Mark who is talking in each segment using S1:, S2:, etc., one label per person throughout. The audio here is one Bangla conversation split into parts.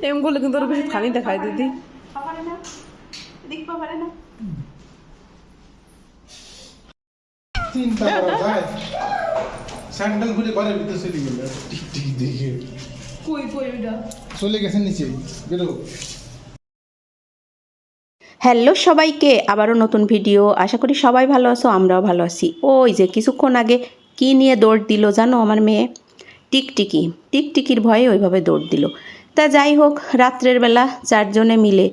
S1: এম করলে কিন্তু ওর বেশি ফানি দেখায় দিদি।
S2: চিন্তা করা যায় স্যান্ডেল খুলে ঘরের ভিতরে চলে গেল টিক দেখে চলে গেছে নিচে বেরো।
S3: হ্যালো সবাইকে, আবারও নতুন ভিডিও। আশা করি সবাই ভালো আছো, আমরাও ভালো আছি। ওই যে কিছুক্ষণ আগে কি নিয়ে দৌড় দিল জানো আমার মেয়ে? টিকটিকি। টিকটিকির ভয়ে ওইভাবে দৌড় দিল। তা যাই হোক, রাত্রের বেলা চারজনে মিলে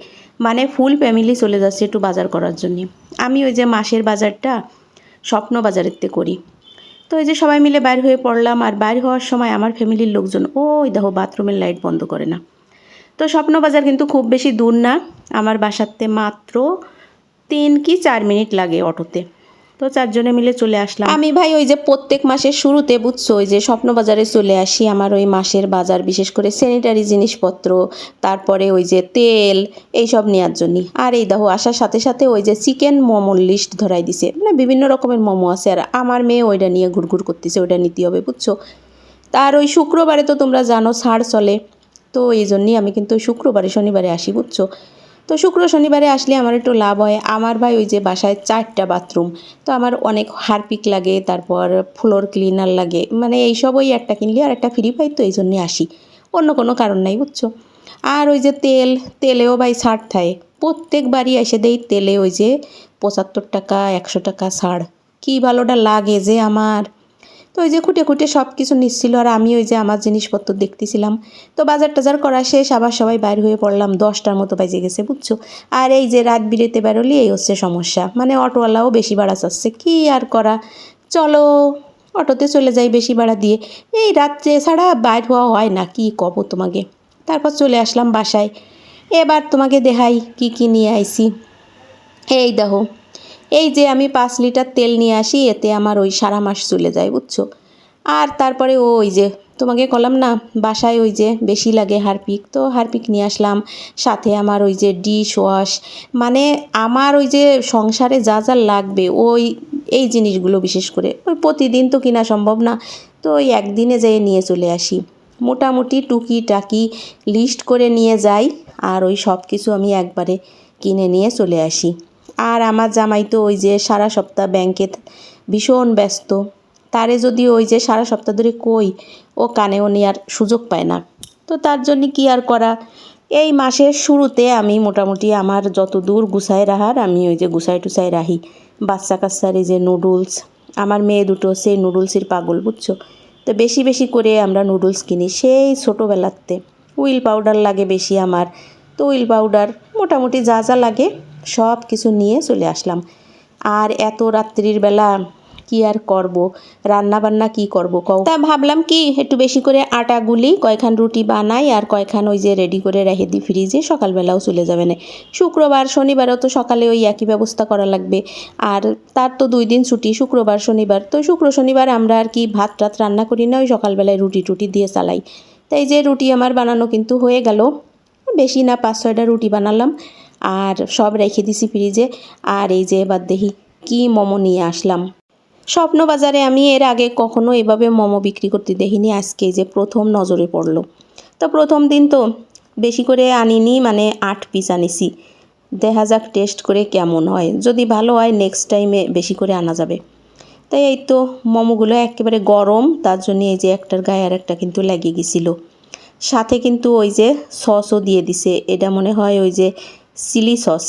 S3: মানে ফুল ফ্যামিলি চলে যাচ্ছে একটু বাজার করার জন্য। আমি ওই যে মাসের বাজারটা স্বপ্ন বাজারেতে করি। তো এই যে সবাই মিলে বাইর হয়ে পড়লাম। আর বাইর হওয়ার সময় আমার ফ্যামিলির লোকজন ওই দেখো বাথরুমের লাইট বন্ধ করে না। তো স্বপ্নবাজার কিন্তু খুব বেশি দূর না, আমার বাসাতে মাত্র 3 কি 4 মিনিট লাগে অটোতে। তো চারজনে মিলে চলে আসলাম। আমি ভাই ওই যে প্রত্যেক মাসের শুরুতে বুঝছো ওই যে স্বপ্নবাজারে চলে আসি। আমার ওই মাসের বাজার বিশেষ করে স্যানিটারি জিনিসপত্র, তারপরে ওই যে তেল, এইসব নেওয়ার জন্য। আর এই দেখো আসার সাথে সাথে ওই যে চিকেন মোমোর লিস্ট ধরাই দিছে, মানে বিভিন্ন রকমের মোমো আছে। আর আমার মেয়ে ওইটা নিয়ে ঘুরঘুর করতেছে, ওইটা নিতে হবে বুঝছো। তার ওই শুক্রবারে তো তোমরা জানো ছাড় চলে, তো এই জন্যই আমি কিন্তু শুক্রবারে শনিবারে আসি বুঝছো। তো শুক্র শনিবারে আসলে আমার একটু লাভ হয়। আমার ভাই ওই যে বাসায় 4টা বাথরুম, তো আমার অনেক হারপিক লাগে, তারপর ফ্লোর ক্লিনার লাগে, মানে এইসব ওই একটা কিনলে আর একটা ফ্রি পাই, তো এই জন্যই আসি, অন্য কোনো কারণ নাই বুঝছো। আর ওই যে তেলেও ভাই ছাড় থাকে, প্রত্যেকবারই এসে দেই তেলে ওই যে 75 টাকা 100 টাকা ছাড়। কী ভালোটা লাগে যে আমার। তো ওই যে খুঁটে খুঁটে সব কিছু নিচ্ছিল, আর আমি ওই যে আমার জিনিসপত্র দেখতেছিলাম। তো বাজার টাজার করা শেষ, আবার সবাই বাইর হয়ে পড়লাম। 10টার মতো বাজে গেছে বুঝছো। আর এই যে রাত বিরেতে বেরোলি এই হচ্ছে সমস্যা, মানে অটোওয়ালাও বেশি ভাড়া চাচ্ছে, কি আর করা, চলো অটোতে চলে যাই বেশি ভাড়া দিয়ে। এই রাত্রে ছাড়া বাইর হওয়া হয় না, কি কব তোমাকে। তারপর চলে আসলাম বাসায়। এবার তোমাকে দেখাই কি কি নিয়ে আইছি। এই দেখো, এই যে আমি 5 লিটার তেল নিয়ে আসি, এতে আমার ওই সারা মাস চলে যায় বুঝছো। আর তারপরে ওই যে তোমাকে বললাম না বাসায় ওই যে বেশি লাগে হারপিক, তো হারপিক নিয়ে আসলাম। সাথে আমার ওই যে ডিশ ওয়াশ, মানে আমার ওই যে সংসারে যা যা লাগবে ওই এই জিনিসগুলো বিশেষ করে ওই প্রতিদিন তো কিনা সম্ভব না, তো ওই একদিনে যেয়ে নিয়ে চলে আসি। মোটামুটি টুকি টাকি লিস্ট করে নিয়ে যাই, আর ওই সব কিছু আমি একবারে কিনে নিয়ে চলে আসি। আর আমার জামাই তো ওই যে সারা সপ্তাহ ব্যাংকে ভীষণ ব্যস্ত, তারে যদি ওই যে সারা সপ্তাহ ধরে কই, ও কানেও নেওয়ার সুযোগ পায় না। তো তার জন্য কি আর করা, এই মাসের শুরুতে আমি মোটামুটি আমার যত দূর গুছায় রাখার আমি ওই যে গুছাই টুছাই রাখি। বাচ্চা কাচ্চার এই যে নুডলস, আমার মেয়ে দুটো সেই নুডলসের পাগল বুঝছো। তো বেশি বেশি করে আমরা নুডলস কিনি সেই ছোটোবেলাতে। হুইল পাউডার লাগে বেশি আমার, তো হুইল পাউডার মোটামুটি যা যা লাগে সব কিছু নিয়ে চলে আসলাম। আর এত রাত্রির বেলা কি আর করব, রান্না বান্না কি করব কও। তা ভাবলাম কি একটু বেশি করে আটা গুলি, কয়খান রুটি বানাই আর কয়খান ওই যে রেডি করে রেখে দিই ফ্রিজে, সকালবেলাও চলে যাবে না। শুক্রবার শনিবারও তো সকালে ওই একই ব্যবস্থা করা লাগবে। আর তার তো 2 দিন ছুটি, শুক্রবার শনিবার। তো শুক্র শনিবার আমরা আর কি ভাত টাত রান্না করি না, ওই সকালবেলায় রুটি টুটি দিয়ে চালাই। তাই যে রুটি আমার বানানো কিন্তু হয়ে গেল, বেশি না 5-6টা রুটি বানালাম আর সব রেখে দিছি ফ্রিজে। আর এই যে এবার দেখি কি মোমো নিয়ে আসলাম। স্বপ্নবাজারে আমি এর আগে কখনো এভাবে মোমো বিক্রি করতে দেখিনি, আজকে যে প্রথম নজরে পড়লো। তো প্রথম দিন তো বেশি করে আনিনি, মানে 8 পিস আনিছি। দেখা যাক টেস্ট করে কেমন হয়, যদি ভালো হয় নেক্সট টাইমে বেশি করে আনা যাবে। তাই এই তো মোমোগুলো একেবারে গরম, তার জন্য এই যে একটার গায়ে আর একটা কিন্তু লেগে গেছিলো। সাথে কিন্তু ওই যে সসও দিয়ে দিছে, এটা মনে হয় ওই যে চিলি সস।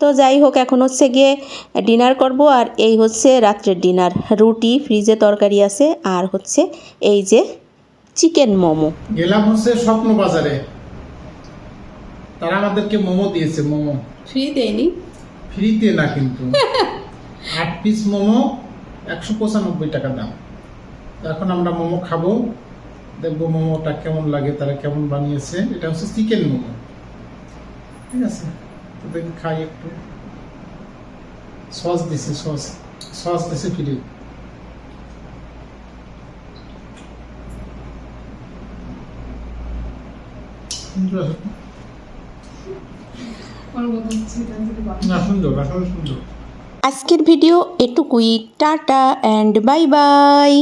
S3: তো যাই হোক, এখন হচ্ছে গিয়ে ডিনার করব। আর এই হচ্ছে রাত্রের ডিনার, রুটি, ফ্রিজে তরকারি আছে, আর হচ্ছে এই যে চিকেন মোমো।
S2: গেলাম হচ্ছে স্বপ্ন বাজারে, তারা আমাদেরকে মোমো দিয়েছে। মোমো
S1: ফ্রি দেয়নি,
S2: ফ্রিতে না কিন্তু 8 পিস মোমো 195 টাকা দাম। তো এখন আমরা মোমো খাবো, দেখবো মোমোটা কেমন লাগে, তারা কেমন বানিয়েছে। এটা হচ্ছে চিকেন মোমো, ঠিক আছে। তো দেখি খাই একটু। সস দিছে, সস দিছে ফ্রি। না সুন্দর, আসলে সুন্দর।
S3: আজকের ভিডিও এটুকুই, টাটা অ্যান্ড বাই বাই।